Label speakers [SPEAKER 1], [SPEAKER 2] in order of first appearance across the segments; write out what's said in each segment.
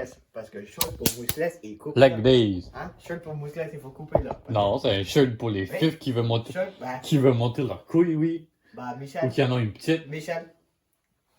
[SPEAKER 1] mousseless. Parce que le shirt pour mousseless, il coupe.
[SPEAKER 2] Leg
[SPEAKER 1] là.
[SPEAKER 2] days.
[SPEAKER 1] Hein? Shirt pour mousseless, il faut couper là.
[SPEAKER 2] Non, c'est un shirt pour les
[SPEAKER 1] Oui.
[SPEAKER 2] filles qui veulent monter,
[SPEAKER 1] Shirt, ben,
[SPEAKER 2] leur couille, oui.
[SPEAKER 1] bah,
[SPEAKER 2] Ou
[SPEAKER 1] Michel,
[SPEAKER 2] qui en ont une petite.
[SPEAKER 1] Michel,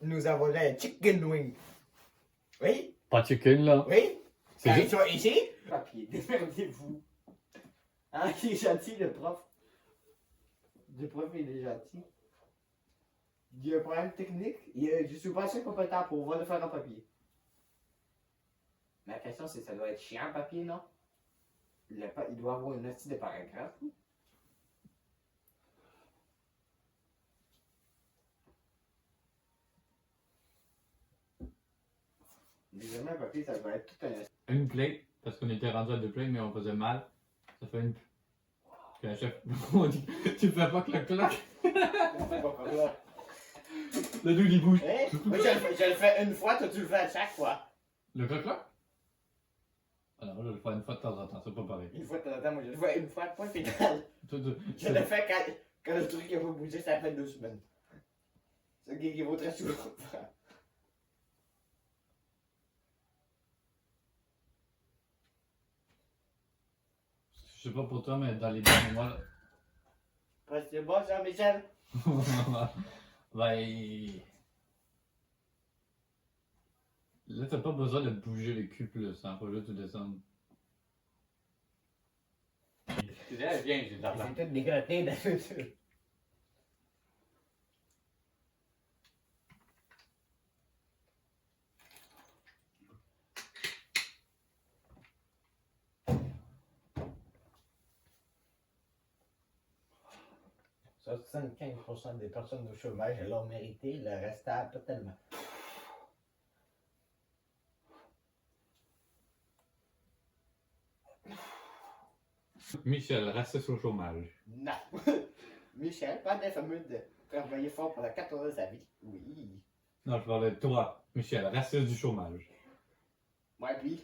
[SPEAKER 1] nous avons là un chicken wing. Oui?
[SPEAKER 2] Pas de chicken, là.
[SPEAKER 1] Oui?
[SPEAKER 2] C'est
[SPEAKER 1] Quand
[SPEAKER 2] juste-
[SPEAKER 1] ils sont ici? Papier, démerdez-vous. Hein, il est gentil, le prof. Le prof, il est gentil. Il y a un problème technique. Je suis pas assez compétent pour pouvoir le faire en papier. Ma question, c'est ça doit être chiant, papier, non? Il doit avoir une notice de paragraphe. Deuxièmement, un papier, ça doit être tout un...
[SPEAKER 2] Une plate, parce qu'on était rendu à 2 plates, mais on faisait mal. Ça fait une. Puis un chef. On dit, tu fais pas cloc-cloc. Le dos, il bouge.
[SPEAKER 1] Hein? Moi, je le fais une fois, toi, tu le fais à chaque fois.
[SPEAKER 2] Le cloc-cloc? Alors, je le fais une fois de temps en temps, c'est pas pareil.
[SPEAKER 1] Une fois de temps en temps, moi, je le fais une fois, point final. Je
[SPEAKER 2] Tu-
[SPEAKER 1] le fais quand le truc n'a pas bougé, ça fait 2 semaines. C'est qui vaut très souvent.
[SPEAKER 2] Je sais pas pour toi, mais dans les derniers mois.
[SPEAKER 1] Parce que c'est bon, Jean-Michel.
[SPEAKER 2] Ben. Là, t'as pas besoin de bouger le cul plus, hein, faut juste descendre. Viens, j'ai de l'argent.
[SPEAKER 1] C'est tout dégoté d'habitude. Ça, 75% des personnes au chômage l'ont mérité, le restant totalement.
[SPEAKER 2] Michel, raciste au chômage.
[SPEAKER 1] Non. Michel, pas des fameux de travailler fort pendant 4 ans de sa vie. Oui.
[SPEAKER 2] Non, je parlais de toi, Michel, raciste du chômage.
[SPEAKER 1] Ouais, puis.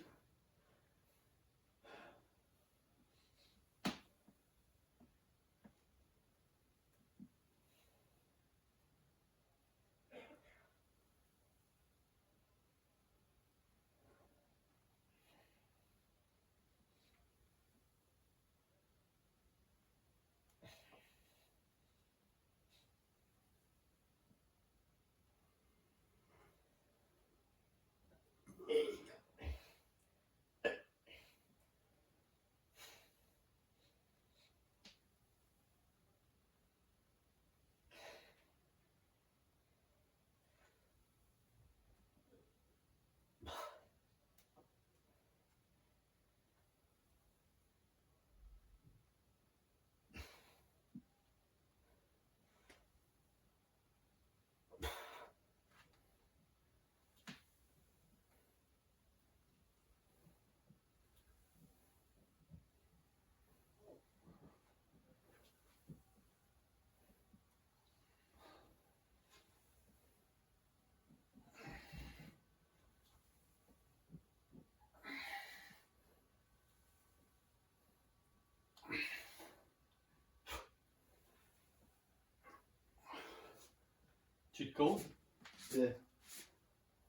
[SPEAKER 2] Cheat code?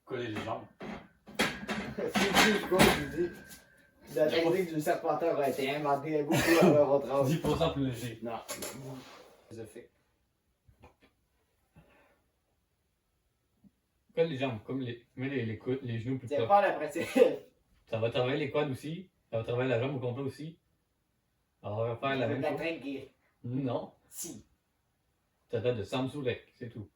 [SPEAKER 2] Coller les jambes.
[SPEAKER 1] C'est quoi, je dis. La technique du serpenteur a été inventée beaucoup avant votre âge.
[SPEAKER 2] 10% plus léger.
[SPEAKER 1] Non. Philosophique.
[SPEAKER 2] Colle les jambes, comme mets les genoux plus
[SPEAKER 1] C'est
[SPEAKER 2] proches.
[SPEAKER 1] pas la pratique.
[SPEAKER 2] Ça va travailler les quads aussi. Ça va travailler la jambe au complet aussi. Alors, on va faire la même chose.
[SPEAKER 1] Trinquer.
[SPEAKER 2] Non.
[SPEAKER 1] Si.
[SPEAKER 2] Ça date de Samsoulek, c'est tout.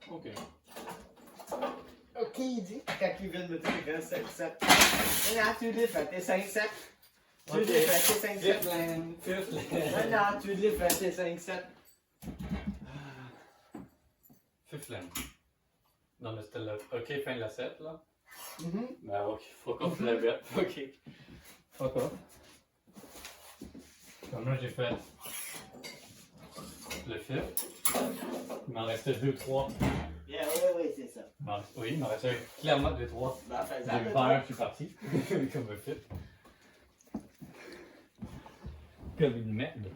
[SPEAKER 2] Ok.
[SPEAKER 1] Ok, il dit. Quand il vient de me dire que 5-7. Et là, tu l'as fait, t'es 5-7. Tu veux les fêter 5-7?
[SPEAKER 2] Fifth land, fifth land.
[SPEAKER 1] Non, tu veux les fêter 5-7?
[SPEAKER 2] Fifth land. Non, mais c'était le. Ok, fin de la 7 là.
[SPEAKER 1] Mhm.
[SPEAKER 2] Ben, ok, fuck off la bête. Ok. Fuck off. Comme là, j'ai fait le fifth. Il m'en restait 2-3.
[SPEAKER 1] Yeah, oui, c'est ça.
[SPEAKER 2] Oui, il m'en restait clairement 2-3.
[SPEAKER 1] Ben, fais
[SPEAKER 2] J'ai
[SPEAKER 1] ça.
[SPEAKER 2] le vert, je suis parti. Comme un fifth. Comme une merde.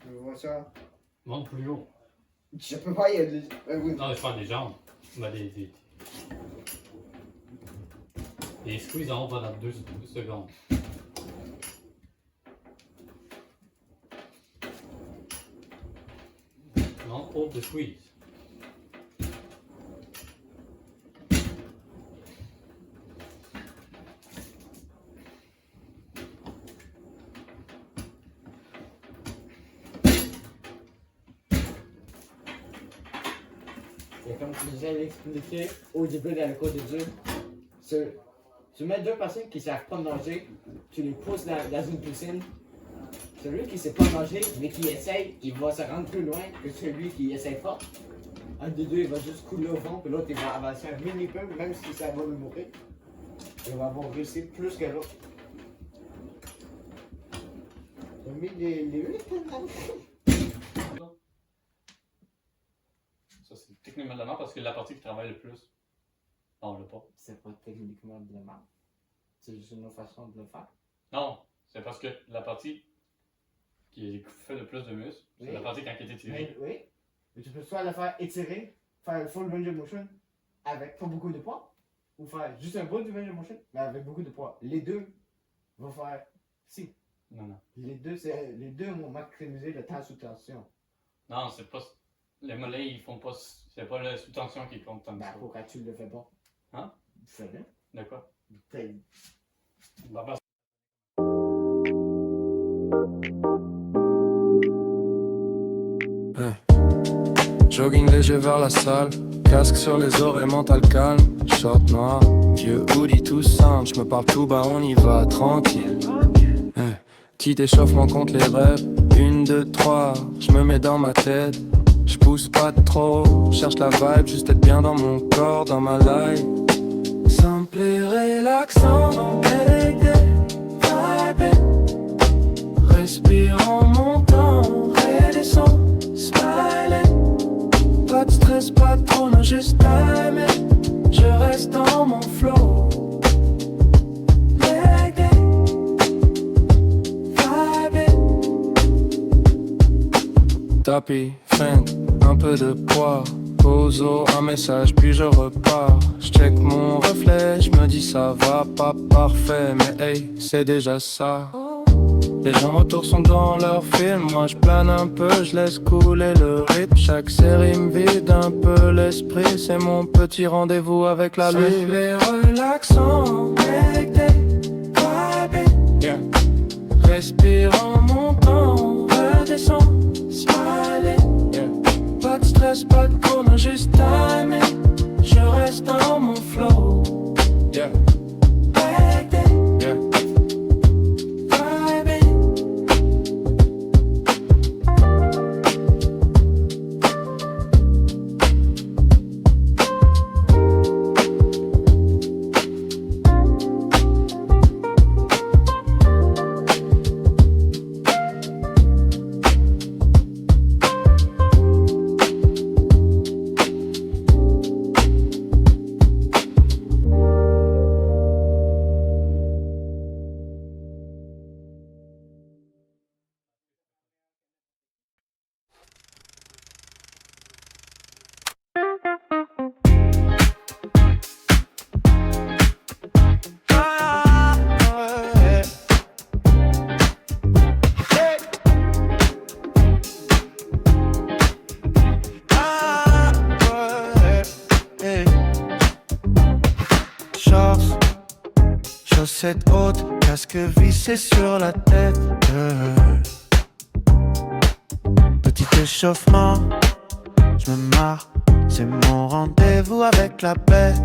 [SPEAKER 1] Je vois ça.
[SPEAKER 2] Monte plus haut.
[SPEAKER 1] Je peux pas y aller. Oui.
[SPEAKER 2] Non, je prends des jambes. Ben, des squeeze en haut pendant 2 secondes. Non, hold the squeeze.
[SPEAKER 1] Et comme je vous ai expliqué au début de la cours de Dieu, tu mets deux personnes qui ne savent pas nager, tu les pousses dans une piscine. Celui qui ne sait pas nager, mais qui essaye, il va se rendre plus loin que celui qui essaye pas. Un des deux, il va juste couler au fond, puis l'autre, il va avancer un mini peu, même si ça va le mourir. Il va avoir réussi plus que l'autre. J'ai mis les 8
[SPEAKER 2] Ça, c'est techniquement de la merde parce que la partie qui travaille le plus, on l'a pas.
[SPEAKER 1] C'est pas techniquement de la merde. C'est juste une autre façon de le faire.
[SPEAKER 2] Non, c'est parce que la partie qui fait le plus de muscles, c'est
[SPEAKER 1] Oui.
[SPEAKER 2] la partie quand elle est étirée.
[SPEAKER 1] Oui. Mais tu peux soit le faire étirer, faire le full range of motion avec pas beaucoup de poids, ou faire juste un bout du range of motion, mais avec beaucoup de poids. Les deux vont faire si.
[SPEAKER 2] Non, non.
[SPEAKER 1] Les deux vont maximiser le temps sous tension.
[SPEAKER 2] Non, c'est pas. Les mollets, ils font pas. C'est pas la sous-tension qui compte tant que
[SPEAKER 1] Ben
[SPEAKER 2] ça.
[SPEAKER 1] pourquoi tu le fais pas?
[SPEAKER 2] Hein?
[SPEAKER 1] Fais-le.
[SPEAKER 2] D'accord.
[SPEAKER 1] T'es-
[SPEAKER 2] Bah, bah,
[SPEAKER 3] Jogging léger vers la salle, casque sur les oreilles, mental calme. Short noir, vieux hoodie tout simple. J'me parle tout bas, on y va tranquille. Petit échauffement contre les rêves. 1, 2, 3, j'me mets dans ma tête. J'pousse pas trop, cherche la vibe, juste être bien dans mon corps, dans ma life. Simple et relaxant, avec des vibes. Respire en montant, redescend, smiling. Pas de stress, pas trop, non juste timé. Je reste dans mon flow. Avec des vibes. Tapis, feinte, un peu de poids. Poso, un message, puis je repars. J'check mon reflet, j'me dis ça va pas parfait, mais hey, c'est déjà ça. Les gens autour sont dans leur film, moi j'plane un peu, j'laisse couler le rythme. Chaque série me vide un peu l'esprit, c'est mon petit rendez-vous avec la lune. Suivez relaxant, avec des vibes. Yeah. Respire en montant, redescend, smiling. Yeah. Pas de stress, pas de cours, non juste timing. Je reste dans mon flow. Yeah. Avec des yeah. Chaussette haute, casque vissé sur la tête. Petit échauffement, je me marre, c'est mon rendez-vous avec la bête.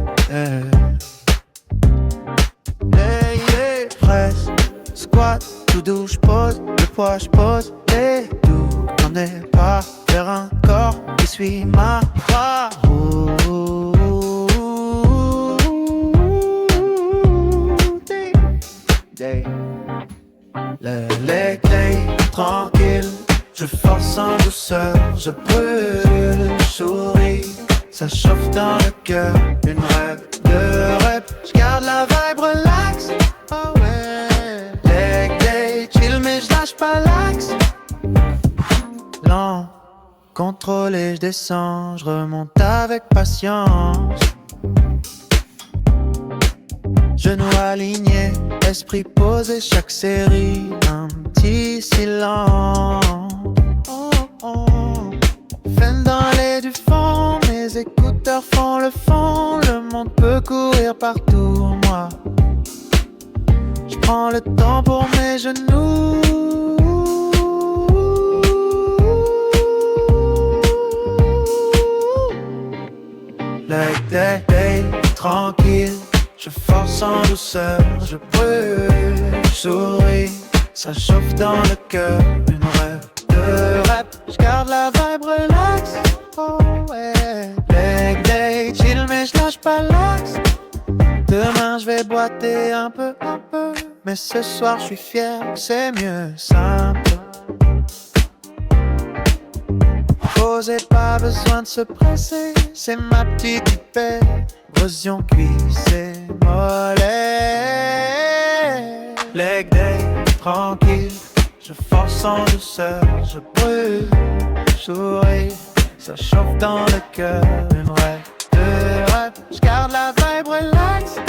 [SPEAKER 3] Fraise, squat, tout doux, j'pose le poids, j'pose les doux. J'en ai pas vers un corps qui suit ma voix. Le leg day, tranquille, je force en douceur, je brûle, je souris, ça chauffe dans le cœur, une rep, deux reps, je garde la vibe relax, oh ouais. Leg day, chill mais je lâche pas l'axe. Lent, contrôlé, je descends, je remonte avec patience. Genoux alignés, esprit posé, chaque série, un petit silence. Fan dans les du fond, mes écouteurs font le fond. Le monde peut courir partout, moi je prends le temps pour mes genoux. Like that day, tranquille, je force en douceur, je brûle, je souris, ça chauffe dans le cœur, une rep, deux reps, je garde la vibe relax, oh ouais. Leg day, chill mais je lâche pas l'axe. Demain je vais boiter un peu, mais ce soir je suis fier, c'est mieux, simple. Posez pas besoin de se presser, c'est ma petite érosion cuisse et mollet. Leg day, tranquille, je force en douceur, je brûle, je souris, ça chauffe dans le cœur, une vraie, deux reps, je garde la vibe relax.